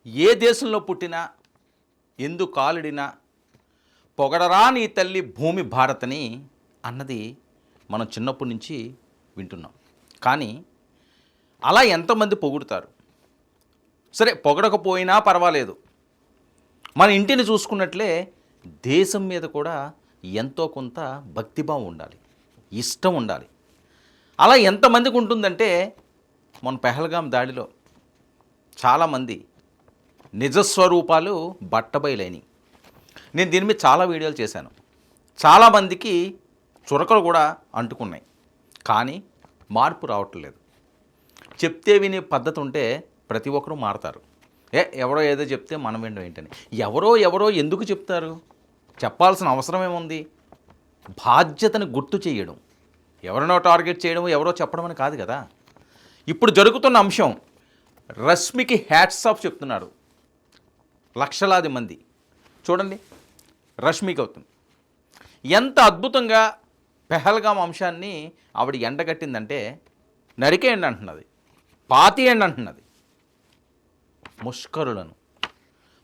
ఏ దేశంలో పుట్టినా ఎందు కాలుడినా పొగడరా నీ తల్లి భూమి భారతని అన్నది మనం చిన్నప్పటి నుంచి వింటున్నాం. కానీ అలా ఎంతమంది పొగుడుతారు? సరే, పొగడకపోయినా పర్వాలేదు. మన ఇంటిని చూసుకున్నట్లే దేశం మీద కూడా ఎంతో కొంత భక్తిభావం ఉండాలి, ఇష్టం ఉండాలి. అలా ఎంతమందికి ఉంటుందంటే మన పెహల్గాం దాడిలో చాలామంది నిజస్వరూపాలు బట్టబయలైనవి. నేను దీని మీద చాలా వీడియోలు చేశాను. చాలామందికి చురకలు కూడా అంటుకున్నాయి, కానీ మార్పు రావట్లేదు. చెప్తే వినే పద్ధతి ఉంటే ప్రతి ఒక్కరూ మారతారు. ఎవరో ఏదో చెప్తే మనం వినడం ఏంటని. ఎవరో ఎందుకు చెప్తారు? చెప్పాల్సిన అవసరం ఏముంది? బాధ్యతను గుర్తు చేయడం, ఎవరినో టార్గెట్ చేయడం, ఎవరో చెప్పడం అని కాదు కదా. ఇప్పుడు జరుగుతున్న అంశం, రష్మికి హ్యాట్స్ ఆఫ్ చెప్తున్నారు లక్షలాది మంది. చూడండి, రష్మి గౌతమ్ ఎంత అద్భుతంగా పెహల్గాం అంశాన్ని ఆవిడ ఎండగట్టిందంటే, నరికేయండి అంటున్నది, పాతేయండి అంటున్నది. ముష్కరులను,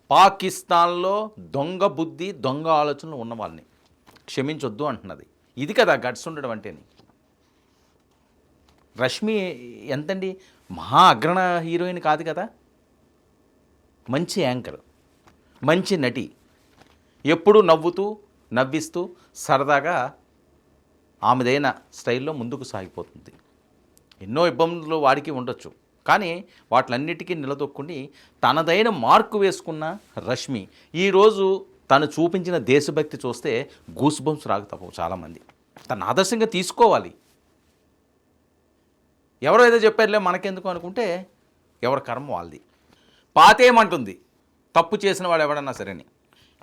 పాకిస్తాన్లో దొంగ బుద్ధి దొంగ ఆలోచనలు ఉన్న వాళ్ళని క్షమించొద్దు అంటున్నది. ఇది కదా గట్స్ ఉండడం అంటేని. రష్మి ఎంతండి, మహా అగ్రణ హీరోయిన్ కాదు కదా, మంచి యాంకర్, మంచి నటి, ఎప్పుడూ నవ్వుతూ నవ్విస్తూ సరదాగా ఆమెదైన స్టైల్లో ముందుకు సాగిపోతుంది. ఎన్నో ఇబ్బందులు వాడికి ఉండొచ్చు, కానీ వాటిలన్నిటికీ నిలదొక్కుని తనదైన మార్కు వేసుకున్న రష్మి ఈరోజు తను చూపించిన దేశభక్తి చూస్తే గూస్ బంప్స్ రాగుతావు. చాలామంది తను ఆదర్శంగా తీసుకోవాలి. ఎవరో ఏదో చెప్పారులే మనకెందుకు అనుకుంటే ఎవరి కర్మ వాళ్ళది. పాతేయమంటుంది తప్పు చేసిన వాడు ఎవడన్నా సరేని.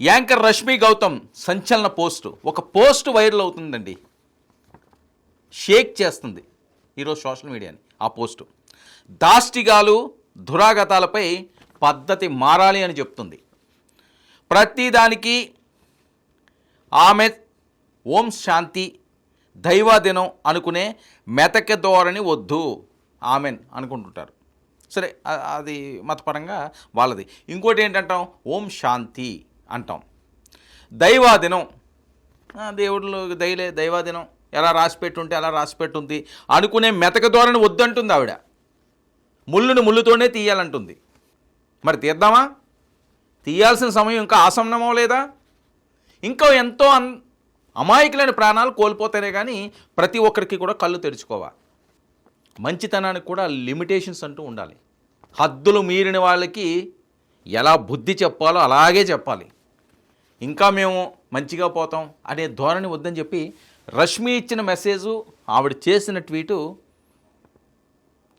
యాంకర్ రష్మి గౌతమ్ సంచలన పోస్టు, ఒక పోస్ట్ వైరల్ అవుతుందండి, షేక్ చేస్తుంది ఈరోజు సోషల్ మీడియాని. ఆ పోస్టు దాష్టిగాలు దురాగతాలపై పద్ధతి మారాలి అని చెప్తుంది. ప్రతిదానికి ఆమె ఓం శాంతి దైవాదినం అనుకునే మెతక ధోరణి వద్దు, ఆమెన్ అనుకుంటుంటారు. సరే, అది మతపరంగా వాళ్ళది. ఇంకోటి ఏంటంటాం, ఓం శాంతి అంటాం. దైవాదినం, దేవుళ్ళు దైవాదినం ఎలా రాసిపెట్టుంటే అలా రాసిపెట్టుంది అనుకునే మెతక ధోరణి వద్దంటుంది ఆవిడ. ముళ్ళుని ముళ్ళుతోనే తీయాలంటుంది. మరి తీద్దామా? తీయాల్సిన సమయం ఇంకా ఆసన్నమో లేదా? ఇంకా ఎంతో అమాయకులైన ప్రాణాలు కోల్పోతేనే కానీ ప్రతి ఒక్కరికి కూడా కళ్ళు తెరుచుకోవాలి. మంచితనానికి కూడా లిమిటేషన్స్ అంటూ ఉండాలి. హద్దులు మీరిన వాళ్ళకి ఎలా బుద్ధి చెప్పాలో అలాగే చెప్పాలి. ఇంకా మేము మంచిగా పోతాం అనే ధోరణి వద్దని చెప్పి రష్మి ఇచ్చిన మెసేజు, ఆవిడ చేసిన ట్వీటు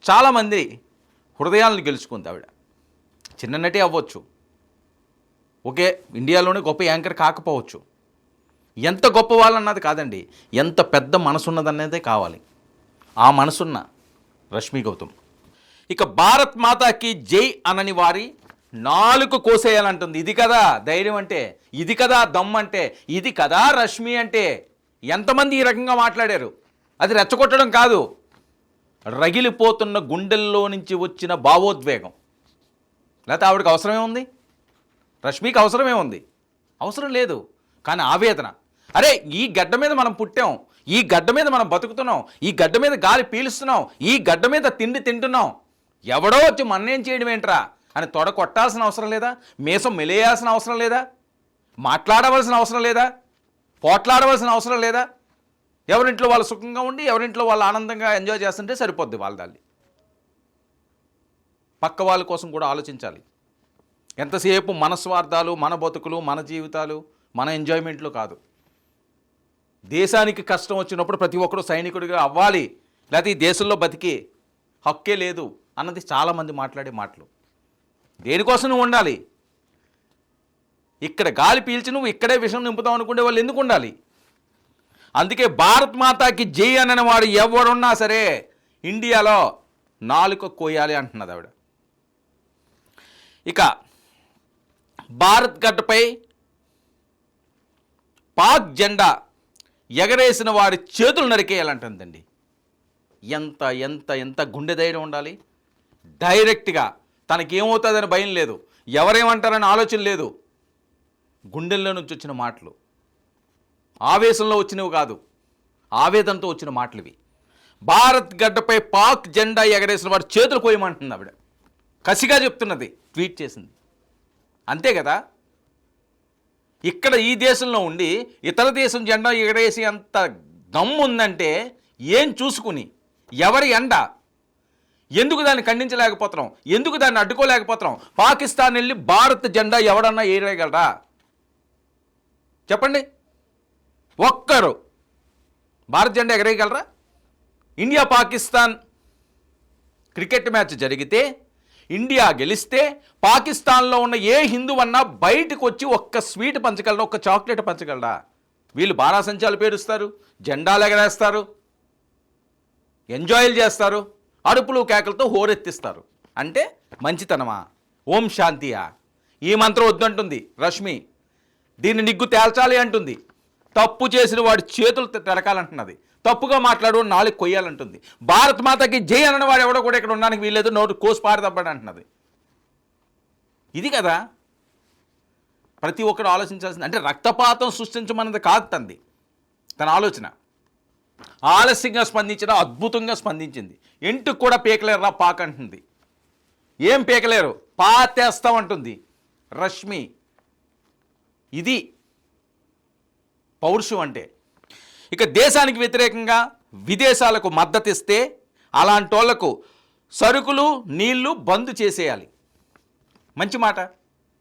చాలామంది హృదయాలను గెలుచుకుంది. ఆవిడ చిన్న నటి అవ్వచ్చు, ఓకే, ఇండియాలోనే గొప్ప యాంకర్ కాకపోవచ్చు, ఎంత గొప్ప వాళ్ళన్నది కాదండి, ఎంత పెద్ద మనసున్నదనేదే కావాలి. ఆ మనసున్న రష్మి గౌతమ్ ఇక భారత్ మాతాకి జై అనని వారి నాలుగు కోసేయాలంటుంది. ఇది కదా ధైర్యం అంటే, ఇది కదా దమ్ అంటే, ఇది కదా రష్మి అంటే. ఎంతమంది ఈ రకంగా మాట్లాడారు? అది రెచ్చగొట్టడం కాదు, రగిలిపోతున్న గుండెల్లో నుంచి వచ్చిన భావోద్వేగం. లేకపోతే ఆవిడకి అవసరమే ఉంది? రష్మికి అవసరమే ఉంది? అవసరం లేదు. కానీ ఆవేదన, అరే ఈ గడ్డ మీద మనం పుట్టాం, ఈ గడ్డ మీద మనం బతుకుతున్నాం, ఈ గడ్డ మీద గాలి పీలుస్తున్నాం, ఈ గడ్డ మీద తిండి తింటున్నాం, ఎవడో వచ్చి మన్నేం చేయడం ఏంట్రా అని తొడ కొట్టాల్సిన అవసరం లేదా? మీసం మెలేయాల్సిన అవసరం లేదా? మాట్లాడవలసిన అవసరం లేదా? పోట్లాడవలసిన అవసరం లేదా? ఎవరింట్లో వాళ్ళు సుఖంగా ఉండి ఎవరింట్లో వాళ్ళు ఆనందంగా ఎంజాయ్ చేస్తుంటే సరిపోద్ది వాళ్ళ దాన్ని. పక్క వాళ్ళ కోసం కూడా ఆలోచించాలి. ఎంతసేపు మన స్వార్థాలు, మన బతుకులు, మన జీవితాలు, మన ఎంజాయ్మెంట్లు కాదు. దేశానికి కష్టం వచ్చినప్పుడు ప్రతి ఒక్కరు సైనికుడిగా అవ్వాలి, లేకపోతే ఈ దేశంలో బతికి హక్కే లేదు అన్నది చాలామంది మాట్లాడే మాటలు. దేనికోసం నువ్వు ఉండాలి? ఇక్కడ గాలి పీల్చి నువ్వు ఇక్కడే విషం నింపుతావు అనుకునే వాళ్ళు ఎందుకు ఉండాలి? అందుకే భారత్ మాతాకి జై అనే వాడు ఎవరున్నా సరే ఇండియాలో నాలుక కోయాలి అంటున్నది ఆవిడ. ఇక భారత్ గడ్డపై పాక్ జెండా ఎగరేసిన వారి చేతులు నరికేయాలంటుందండి. ఎంత ఎంత ఎంత గుండె ధైర్యం ఉండాలి! డైరెక్ట్గా తనకేమవుతుందని భయం లేదు. ఎవరేమంటారని ఆలోచన లేదు. గుండెల్లో నుంచి వచ్చిన మాటలు, ఆవేశంలో వచ్చినవి కాదు, ఆవేదనతో వచ్చిన మాటలు ఇవి. భారత్ గడ్డపై పాక్ జెండా ఎగరేసిన వాడు చేతులు కోయమంటుంది ఆవిడ. కసిగా చెప్తున్నది, ట్వీట్ చేసింది. అంతే కదా. ఇక్కడ ఈ దేశంలో ఉండి ఇతర దేశం జెండా ఎగరేసి అంత దమ్ము ఉందంటే ఏం చూసుకుని, ఎవరి ఎండ, ఎందుకు దాన్ని ఖండించలేకపోతున్నాం, ఎందుకు దాన్ని అడ్డుకోలేకపోతున్నాం? పాకిస్తాన్ వెళ్ళి భారత్ జెండా ఎవడన్నా ఎగరేయగలరా చెప్పండి? ఒక్కరు భారత్ జెండా ఎగరేయగలరా? ఇండియా పాకిస్తాన్ క్రికెట్ మ్యాచ్ జరిగితే, ఇండియా గెలిస్తే పాకిస్తాన్లో ఉన్న ఏ హిందువన్నా బయటకు వచ్చి ఒక్క స్వీట్ పంచగలరా, ఒక్క చాక్లెట్ పంచగలరా? వీళ్ళు బాణాసంచాలు పేరుస్తారు, జెండాలు ఎగరేస్తారు, ఎంజాయ్లు చేస్తారు, అరుపులు కేకలతో హోరెత్తిస్తారు. అంటే మంచితనమా? ఓం శాంతియా? ఈ మంత్రం వద్దంటుంది రష్మి. దీన్ని నిగ్గు తేల్చాలి అంటుంది. తప్పు చేసిన వాడి చేతులు తెరకాలంటున్నది. తప్పుగా మాట్లాడు నాలుగు కొయ్యాలంటుంది. భారత్ మాతకి జై అన్న వాడు ఎవడో కూడా ఇక్కడ ఉండడానికి వీల్లేదు, నోటు కోసి పారదబ్బని అంటున్నది. ఇది కదా ప్రతి ఒక్కరు ఆలోచించాల్సింది. అంటే రక్తపాతం సృష్టించమన్నది కాదు తన ఆలోచన. ఆలస్యంగా స్పందించిన అద్భుతంగా స్పందించింది. ఇంటికి కూడా పీకలేరురా పాక్ అంటుంది. ఏం పీకలేరు, పాతేస్తామంటుంది రష్మి. ఇది పౌరుషం అంటే. ఇక దేశానికి వ్యతిరేకంగా విదేశాలకు మద్దతు ఇస్తే అలాంటి వాళ్లకు సరుకులు నీళ్లు బంద్ చేసేయాలి. మంచి మాట.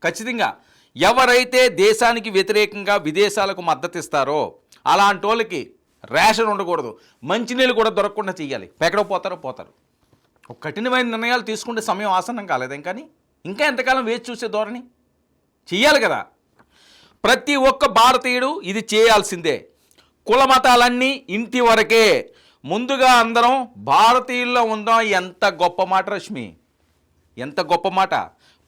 ఖచ్చితంగా ఎవరైతే దేశానికి వ్యతిరేకంగా విదేశాలకు మద్దతు ఇస్తారో అలాంటి వాళ్ళకి రేషన్ ఉండకూడదు, మంచినీళ్ళు కూడా దొరకకుండా చేయాలి. ఎక్కడో పోతారు. ఒక కఠినమైన నిర్ణయాలు తీసుకుంటే సమయం ఆసన్నం కాలేదేం, కానీ ఇంకా ఎంతకాలం వేచి చూసే ధోరణి? చెయ్యాలి కదా. ప్రతి ఒక్క భారతీయుడు ఇది చేయాల్సిందే. కుల మతాలన్నీ ఇంటి వరకే, ముందుగా అందరం భారతీయుల్లో ఉందాం. ఎంత గొప్ప మాట రష్మి, ఎంత గొప్ప మాట.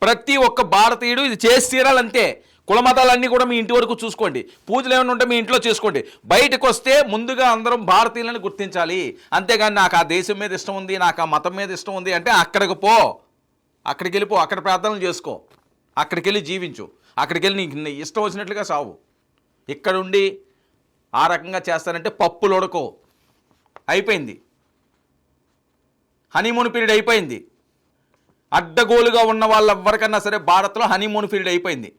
ప్రతి ఒక్క భారతీయుడు ఇది చేసి తీరాలంతే. కుల మతాలన్నీ కూడా మీ ఇంటి వరకు చూసుకోండి, పూజలు ఏమైనా ఉంటే మీ ఇంట్లో చేసుకోండి. బయటకు వస్తే ముందుగా అందరం భారతీయులను గుర్తించాలి. అంతేగాని నాకు ఆ దేశం మీద ఇష్టం ఉంది, నాకు ఆ మతం మీద ఇష్టం ఉంది అంటే అక్కడికి పో, అక్కడికి వెళ్ళిపో, అక్కడ ప్రార్థనలు చేసుకో, అక్కడికి వెళ్ళి జీవించు, అక్కడికి వెళ్ళి నీకు ఇష్టం వచ్చినట్లుగా సావు. ఇక్కడుండి ఆ రకంగా చేస్తానంటే పప్పులు ఉడకో. అయిపోయింది, హనీమూన్ పీరియడ్ అయిపోయింది. అడ్డగోలుగా ఉన్న వాళ్ళెవ్వరికన్నా సరే భారత్లో హనీమూన్ పీరియడ్ అయిపోయింది.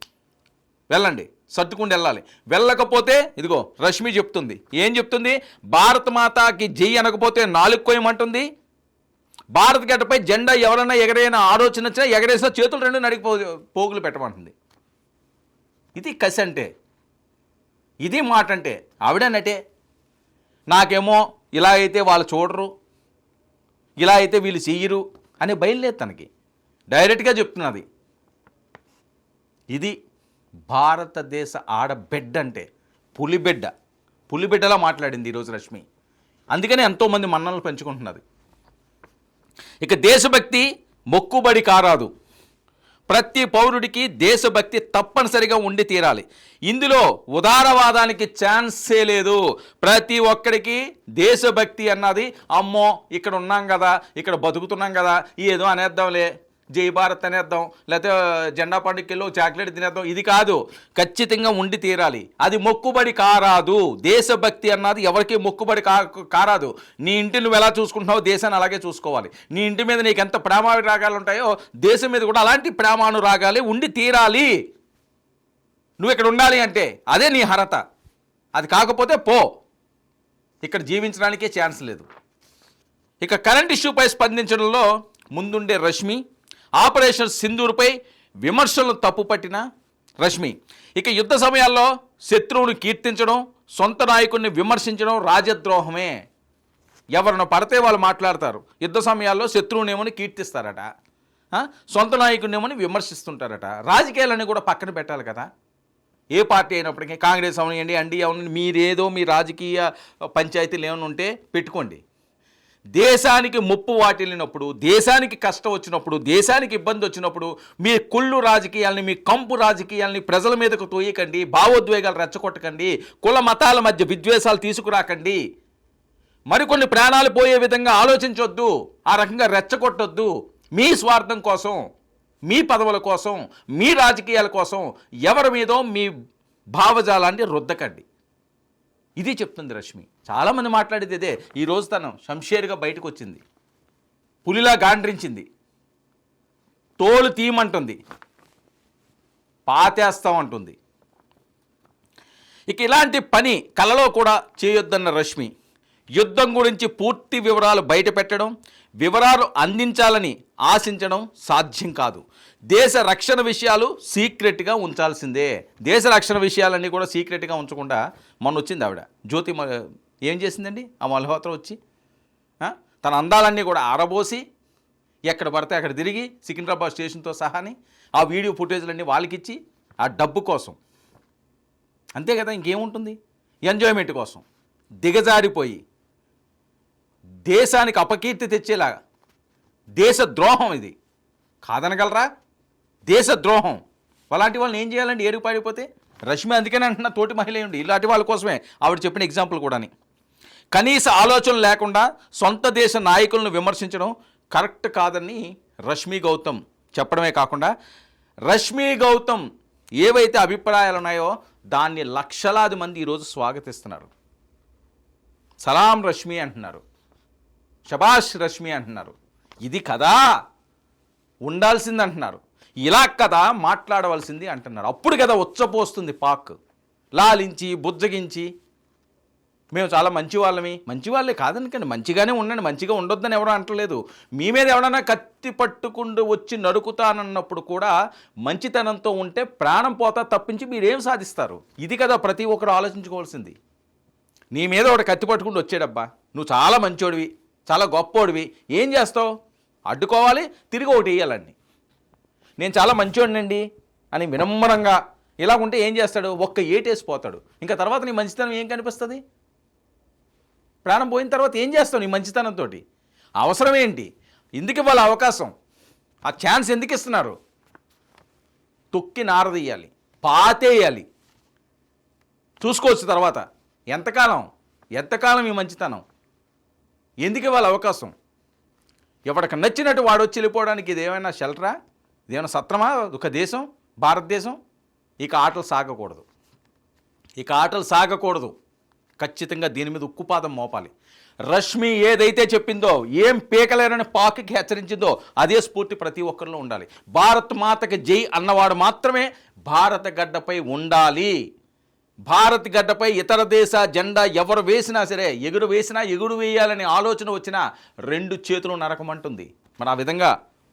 వెళ్ళండి, సర్దుకుని వెళ్ళాలి. వెళ్ళకపోతే ఇదిగో రష్మి చెప్తుంది. ఏం చెప్తుంది? భారత మాతాకి జై అనకపోతే నాలుగు కోయమంటుంది. భారత్ గడ్డపై జెండా ఎవరైనా ఎగరైన ఆలోచన వచ్చినా ఎగరేసిన చేతులు రెండు నడికి పోగులు పెట్టమంటుంది. ఇది కసి అంటే, ఇది మాట అంటే. ఆవిడనటే నాకేమో ఇలా అయితే వాళ్ళు చూడరు, ఇలా అయితే వీళ్ళు చెయ్యరు అని బయలుదేరి తనకి డైరెక్ట్గా చెప్తున్నది. ఇది భారతదేశ ఆడబిడ్డ అంటే, పులిబిడ్డలా మాట్లాడింది ఈరోజు రష్మి. అందుకనే ఎంతోమంది మన్ననలు పెంచుకుంటున్నది. ఇక దేశభక్తి మొక్కుబడి కారాదు. ప్రతి పౌరుడికి దేశభక్తి తప్పనిసరిగా ఉండి తీరాలి. ఇందులో ఉదారవాదానికి ఛాన్సే లేదు. ప్రతి ఒక్కడికి దేశభక్తి అన్నది అమ్మో ఇక్కడ ఉన్నాం కదా, ఇక్కడ బతుకుతున్నాం కదా, ఏదో అనేద్దాంలే, జై భారత్ అనేద్దాం, లేకపోతే జెండా పండుగలో చాక్లెట్ తినేద్దాం, ఇది కాదు. ఖచ్చితంగా ఉండి తీరాలి. అది మొక్కుబడి కారాదు. దేశభక్తి అన్నది ఎవరికి మొక్కుబడి కారాదు. నీ ఇంటిని నువ్వు ఎలా చూసుకుంటున్నావో దేశాన్ని అలాగే చూసుకోవాలి. నీ ఇంటి మీద నీకు ఎంత ప్రేమానురాగాలు ఉంటాయో దేశం మీద కూడా అలాంటి ప్రేమానురాగాలే ఉండి తీరాలి. నువ్వు ఇక్కడ ఉండాలి అంటే అదే నీ అర్హత. అది కాకపోతే పో, ఇక్కడ జీవించడానికే ఛాన్స్ లేదు. ఇక కరెంట్ ఇష్యూపై స్పందించడంలో ముందుండే రష్మి, ఆపరేషన్ సింధూర్పై విమర్శలను తప్పుపట్టిన రష్మి. ఇక యుద్ధ సమయాల్లో శత్రువుని కీర్తించడం, సొంత నాయకుడిని విమర్శించడం రాజద్రోహమే. ఎవరిని పడితే వాళ్ళు మాట్లాడతారు. యుద్ధ సమయాల్లో శత్రువునేమని కీర్తిస్తారట, సొంత నాయకుడినేమని విమర్శిస్తుంటారట. రాజకీయాలన్నీ కూడా పక్కన పెట్టాలి కదా. ఏ పార్టీ అయినప్పటికీ, కాంగ్రెస్ అవనివ్వండి, ఎన్డీఏ అవనండి, మీరేదో మీ రాజకీయ పంచాయతీలు ఏమైనా ఉంటే పెట్టుకోండి. దేశానికి ముప్పు వాటిల్లినప్పుడు, దేశానికి కష్టం వచ్చినప్పుడు, దేశానికి ఇబ్బంది వచ్చినప్పుడు మీ కుళ్ళు రాజకీయాల్ని, మీ కంపు రాజకీయాల్ని ప్రజల మీదకు తోయకండి. భావోద్వేగాలు రెచ్చగొట్టకండి. కుల మతాల మధ్య విద్వేషాలు తీసుకురాకండి. మరికొన్ని ప్రాణాలు పోయే విధంగా ఆలోచించొద్దు. ఆ రకంగా రెచ్చగొట్టొద్దు మీ స్వార్థం కోసం. మీ పదవుల కోసం, మీ రాజకీయాల కోసం ఎవరి మీదో మీ భావజాలాన్ని రుద్దకండి. ఇది చెప్తుంది రష్మి. చాలామంది మాట్లాడేది ఇదే. ఈరోజు తను శంషేర్గా బయటకు వచ్చింది, పులిలా గాండ్రించింది, తోలు తీయమంటుంది, పాతేస్తామంటుంది. ఇక ఇలాంటి పని కలలో కూడా చేయొద్దన్న రష్మి యుద్ధం గురించి పూర్తి వివరాలు బయట పెట్టడం, వివరాలు అందించాలని ఆశించడం సాధ్యం కాదు. దేశ రక్షణ విషయాలు సీక్రెట్గా ఉంచాల్సిందే. దేశ రక్షణ విషయాలన్నీ కూడా సీక్రెట్గా ఉంచకుండా మొన్న వచ్చింది ఆవిడ జ్యోతి. ఏం చేసిందండి ఆ మల్హోత్రా వచ్చి? తన అందాలన్నీ కూడా ఆరబోసి ఎక్కడ పడితే అక్కడ తిరిగి సికింద్రాబాద్ స్టేషన్తో సహాని ఆ వీడియో ఫుటేజ్లన్నీ వాళ్ళకిచ్చి ఆ డబ్బు కోసం, అంతే కదా, ఇంకేముంటుంది, ఎంజాయ్మెంట్ కోసం దిగజారిపోయి దేశానికి అపకీర్తి తెచ్చేలాగా. దేశ ద్రోహం ఇది, కాదనగలరా? దేశ ద్రోహం. అలాంటి వాళ్ళని ఏం చేయాలండి ఏరుకు పాడిపోతే? రష్మి అందుకని అంటున్నా తోటి మహిళ ఉండి ఇలాంటి వాళ్ళ కోసమే ఆవిడ చెప్పిన ఎగ్జాంపుల్ కూడాని. కనీస ఆలోచన లేకుండా సొంత దేశ నాయకులను విమర్శించడం కరెక్ట్ కాదని రష్మి గౌతమ్ చెప్పడమే కాకుండా, రష్మి గౌతమ్ ఏవైతే అభిప్రాయాలు ఉన్నాయో దాన్ని లక్షలాది మంది ఈరోజు స్వాగతిస్తున్నారు. సలాం రష్మి అంటున్నారు, షబాష్ రష్మి అంటున్నారు. ఇది కదా ఉండాల్సింది అంటున్నారు, ఇలా కదా మాట్లాడవలసింది అంటున్నారు. అప్పుడు కదా ఉచ్చపోస్తుంది పాక్, లాలించి బుజ్జగించి మేము చాలా మంచి వాళ్ళమే. మంచి వాళ్ళే కాదనుకండి, మంచిగానే ఉండండి, మంచిగా ఉండొద్దని ఎవరో అంటలేదు. మీ మీద ఎవడన్నా కత్తి పట్టుకుంటూ వచ్చి నరుకుతానన్నప్పుడు కూడా మంచితనంతో ఉంటే ప్రాణం పోతా తప్పించి మీరేం సాధిస్తారు? ఇది కదా ప్రతి ఒక్కరు ఆలోచించుకోవాల్సింది. నీ మీద ఒకటి కత్తి పట్టుకుంటూ వచ్చాడబ్బా, నువ్వు చాలా మంచోడివి, చాలా గొప్పోడివి, ఏం చేస్తావు? అడ్డుకోవాలి, తిరిగి ఒకటి వేయాలండి. నేను చాలా మంచోడినండి అని వినమ్రంగా ఇలా ఉంటే ఏం చేస్తాడు? ఒక్క ఏటేసిపోతాడు. ఇంకా తర్వాత నీ మంచితనం ఏం కనిపిస్తుంది? ప్రాణం పోయిన తర్వాత ఏం చేస్తావు నీ మంచితనంతో? అవసరం ఏంటి? ఎందుకు ఇవ్వాలి అవకాశం? ఆ ఛాన్స్ ఎందుకు ఇస్తున్నారు? తొక్కి నారదీయాలి, పాతేయాలి, చూసుకోవచ్చు తర్వాత. ఎంతకాలం ఈ మంచితనం? ఎందుకు ఇవ్వాలి అవకాశం? ఎవడికి నచ్చినట్టు వాడు వచ్చి వెళ్ళిపోవడానికి ఇది ఏమైనా షెల్టరా? ఇదేమైనా సత్రమా? ఒక దేశం, భారతదేశం. ఇక ఆటలు సాగకూడదు. ఖచ్చితంగా దీని మీద ఉక్కుపాదం మోపాలి. రష్మి ఏదైతే చెప్పిందో, ఏం పీకలేరని పాక్కి హెచ్చరించిందో అదే స్ఫూర్తి ప్రతి ఒక్కరిలో ఉండాలి. భారత్ మాతకి జై అన్నవాడు మాత్రమే భారత గడ్డపై ఉండాలి. భారత్ గడ్డపై ఇతర దేశ జెండా ఎవరు వేసినా సరే, ఎగురు వేయాలని ఆలోచన వచ్చినా 2 చేతులు నరకమంటుంది. మరి ఆ విధంగా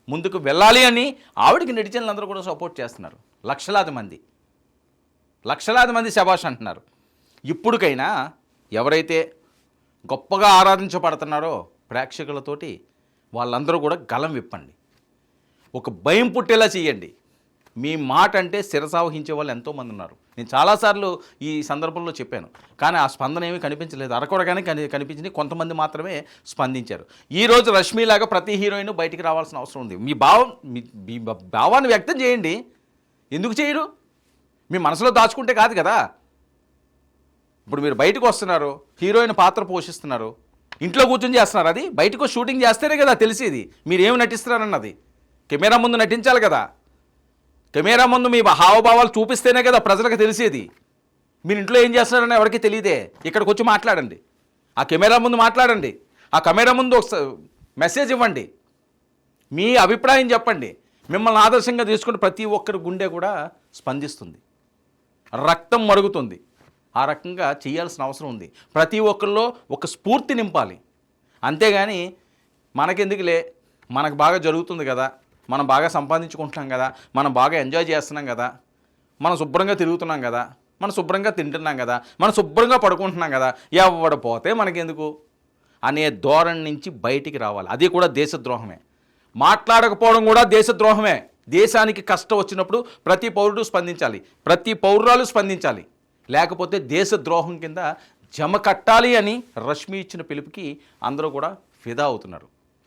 ముందుకు వెళ్ళాలి అని ఆవిడికి నెటిజన్లందరూ కూడా సపోర్ట్ చేస్తున్నారు. లక్షలాది మంది శభాష్ అంటున్నారు. ఇప్పుడుకైనా ఎవరైతే గొప్పగా ఆరాధించబడుతున్నారో ప్రేక్షకులతోటి వాళ్ళందరూ కూడా గలం విప్పండి, ఒక భయం పుట్టేలా చేయండి. మీ మాట అంటే శిరసావహించే వాళ్ళు ఎంతోమంది ఉన్నారు. నేను చాలాసార్లు ఈ సందర్భంలో చెప్పాను, కానీ ఆ స్పందన ఏమీ కనిపించలేదు. అరకొరగానే కనిపించింది, కొంతమంది మాత్రమే స్పందించారు. ఈరోజు రష్మిలాగా ప్రతి హీరోయిన్ బయటికి రావాల్సిన అవసరం ఉంది. మీ భావాన్ని వ్యక్తం చేయండి. ఎందుకు చేయరు? మీ మనసులో దాచుకుంటే కాదు కదా. ఇప్పుడు మీరు బయటకు వస్తున్నారు, హీరోయిన్ పాత్ర పోషిస్తున్నారు, ఇంట్లో కూర్చొని చేస్తున్నారు. అది బయటకు షూటింగ్ చేస్తేనే కదా తెలిసేది మీరు ఏమి నటిస్తున్నారన్నది. కెమెరా ముందు నటించాలి కదా. కెమెరా ముందు మీ హావభావాలు చూపిస్తేనే కదా ప్రజలకు తెలిసేది. మీరు ఇంట్లో ఏం చేస్తున్నారని ఎవరికి తెలియదే. ఇక్కడికి వచ్చి మాట్లాడండి, ఆ కెమెరా ముందు మాట్లాడండి, ఆ కెమెరా ముందు ఒక మెసేజ్ ఇవ్వండి, మీ అభిప్రాయం చెప్పండి. మిమ్మల్ని ఆదర్శంగా తీసుకుని ప్రతి ఒక్కరి గుండె కూడా స్పందిస్తుంది, రక్తం మరుగుతుంది. ఆ రకంగా చేయాల్సిన అవసరం ఉంది. ప్రతి ఒక్కరిలో ఒక స్ఫూర్తి నింపాలి. అంతేగాని మనకెందుకులే, మనకు బాగా జరుగుతుంది కదా, మనం బాగా సంపాదించుకుంటున్నాం కదా, మనం బాగా ఎంజాయ్ చేస్తున్నాం కదా, మనం శుభ్రంగా తిరుగుతున్నాం కదా, మనం శుభ్రంగా తింటున్నాం కదా, మనం శుభ్రంగా పడుకుంటున్నాం కదా, ఎవడ పోతే మనకెందుకు అనే ధోరణి నుంచి బయటికి రావాలి. అది కూడా దేశద్రోహమే. మాట్లాడకపోవడం కూడా దేశద్రోహమే. దేశానికి కష్టం వచ్చినప్పుడు ప్రతి పౌరుడు స్పందించాలి, ప్రతి పౌరురాలు స్పందించాలి. లేకపోతే దేశద్రోహం కింద జమ కట్టాలి అని రష్మి ఇచ్చిన పిలుపుకి అందరూ కూడా ఫిదా అవుతున్నారు.